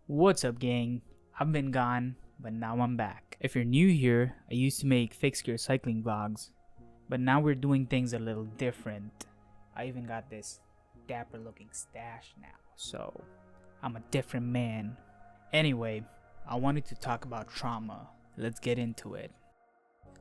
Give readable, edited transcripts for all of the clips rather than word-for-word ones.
What's up, gang? I've been gone, but now I'm back. If you're new here, I used to make fixed gear cycling vlogs, but now we're doing things a little different. I even got this dapper looking stash now, so I'm a different man. Anyway, I wanted to talk about trauma. Let's get into it.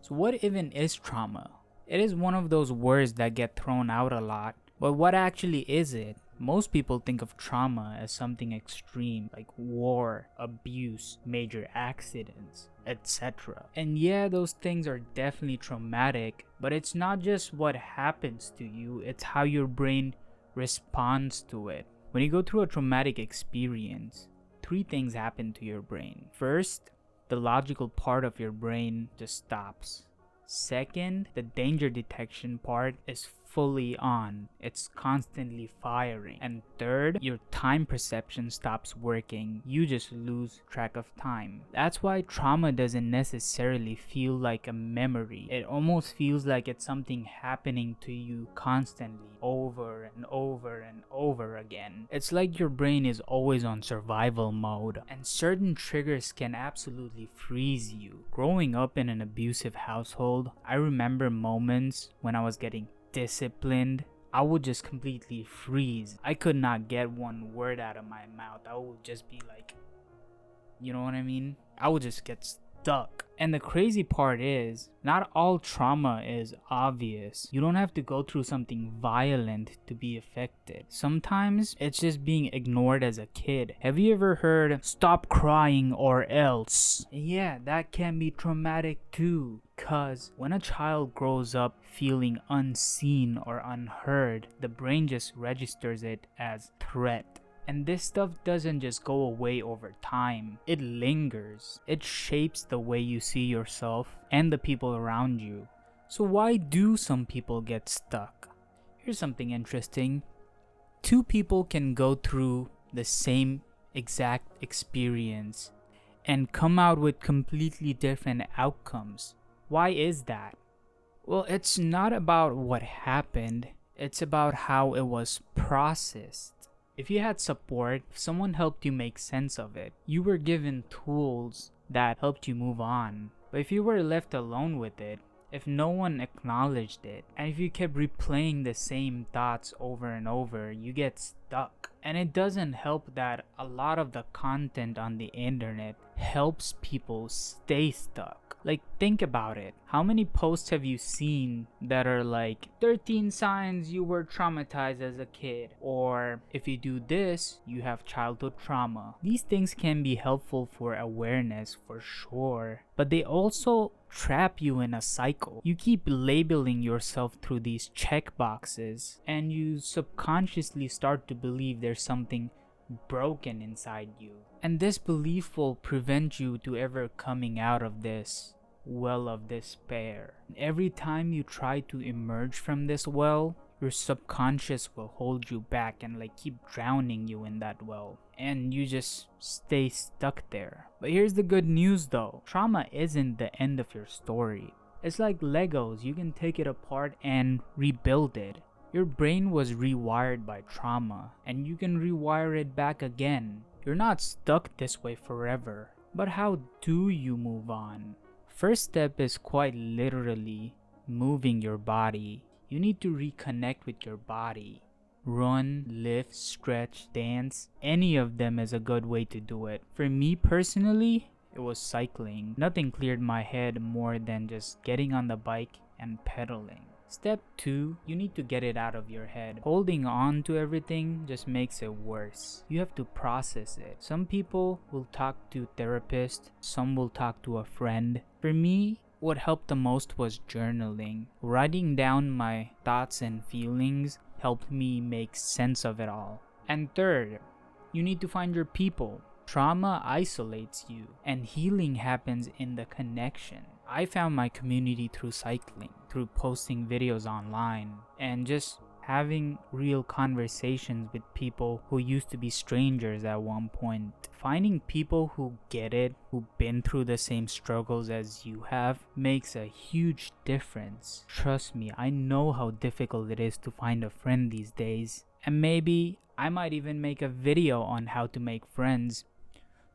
So, what even is trauma? It is one of those words that get thrown out a lot, but what actually is it? Most people think of trauma as something extreme like war, abuse, major accidents, etc. And yeah, those things are definitely traumatic, but it's not just what happens to you, it's how your brain responds to it. When you go through a traumatic experience, three things happen to your brain. First, the logical part of your brain just stops. Second, the danger detection part is fully on. It's constantly firing. And third, your time perception stops working. You just lose track of time. That's why trauma doesn't necessarily feel like a memory. It almost feels like it's something happening to you constantly, over and over and over again. It's like your brain is always on survival mode, and certain triggers can absolutely freeze you. Growing up in an abusive household, I remember moments when I was getting disciplined, I would just completely freeze. I could not get one word out of my mouth. I would just be like, you know what I mean? I would just get stuck. And the crazy part is, not all trauma is obvious. You don't have to go through something violent to be affected. Sometimes it's just being ignored as a kid. Have you ever heard, "Stop crying or else"? Yeah, that can be traumatic too. Because when a child grows up feeling unseen or unheard, the brain just registers it as threat. And this stuff doesn't just go away over time. It lingers. It shapes the way you see yourself and the people around you. So why do some people get stuck? Here's something interesting. Two people can go through the same exact experience and come out with completely different outcomes. Why is that? Well, it's not about what happened. It's about how it was processed. If you had support, if someone helped you make sense of it, you were given tools that helped you move on. But if you were left alone with it, if no one acknowledged it, and if you kept replaying the same thoughts over and over, you get stuck. And it doesn't help that a lot of the content on the internet helps people stay stuck. Like, think about it. How many posts have you seen that are like 13 signs you were traumatized as a kid? Or if you do this, you have childhood trauma. These things can be helpful for awareness for sure, but they also trap you in a cycle. You keep labeling yourself through these check boxes, and you subconsciously start to believe there's something broken inside you. And this belief will prevent you to ever coming out of this well of despair. Every time you try to emerge from this well, your subconscious will hold you back and keep drowning you in that well, and you just stay stuck there. But here's the good news though. Trauma isn't the end of your story. It's like Legos. You can take it apart and rebuild it. Your brain was rewired by trauma, and you can rewire it back again. You're not stuck this way forever. But how do you move on? First step is quite literally moving your body. You need to reconnect with your body. Run, lift, stretch, dance. Any of them is a good way to do it. For me personally, it was cycling. Nothing cleared my head more than just getting on the bike and pedaling. Step 2, you need to get it out of your head. Holding on to everything just makes it worse. You have to process it. Some people will talk to a therapist, some will talk to a friend. For me, what helped the most was journaling. Writing down my thoughts and feelings helped me make sense of it all. And third, you need to find your people. Trauma isolates you, and healing happens in the connection. I found my community through cycling, through posting videos online, and just having real conversations with people who used to be strangers at one point. Finding people who get it, who've been through the same struggles as you have, makes a huge difference. Trust me, I know how difficult it is to find a friend these days, and maybe I might even make a video on how to make friends.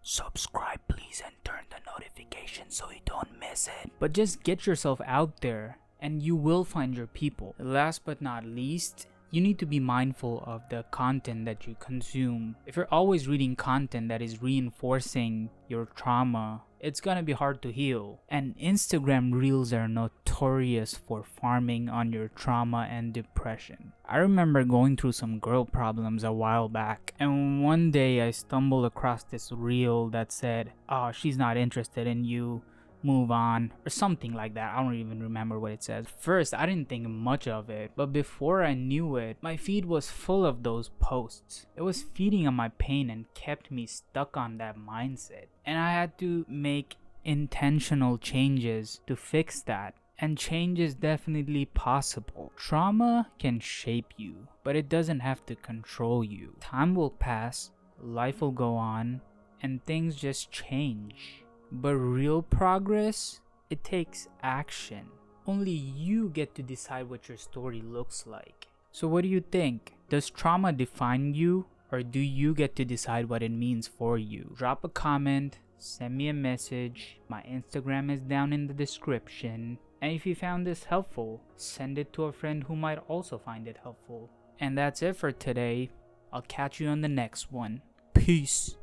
Subscribe please and turn the notifications so you don't miss it. But just get yourself out there and you will find your people. Last but not least, you need to be mindful of the content that you consume. If you're always reading content that is reinforcing your trauma, it's gonna be hard to heal. And Instagram reels are notorious for farming on your trauma and depression. I remember going through some girl problems a while back, and one day I stumbled across this reel that said, "Oh, she's not interested in you, move on," or something like that. I don't even remember what it says. First, I didn't think much of it, but before I knew it, my feed was full of those posts. It was feeding on my pain and kept me stuck on that mindset. And I had to make intentional changes to fix that. And change is definitely possible. Trauma can shape you, but it doesn't have to control you. Time will pass, life will go on, and things just change. But real progress, it takes action. Only you get to decide what your story looks like. So what do you think? Does trauma define you, or do you get to decide what it means for you? Drop a comment, send me a message. My Instagram is down in the description. And if you found this helpful, send it to a friend who might also find it helpful. And that's it for today. I'll catch you on the next one. Peace.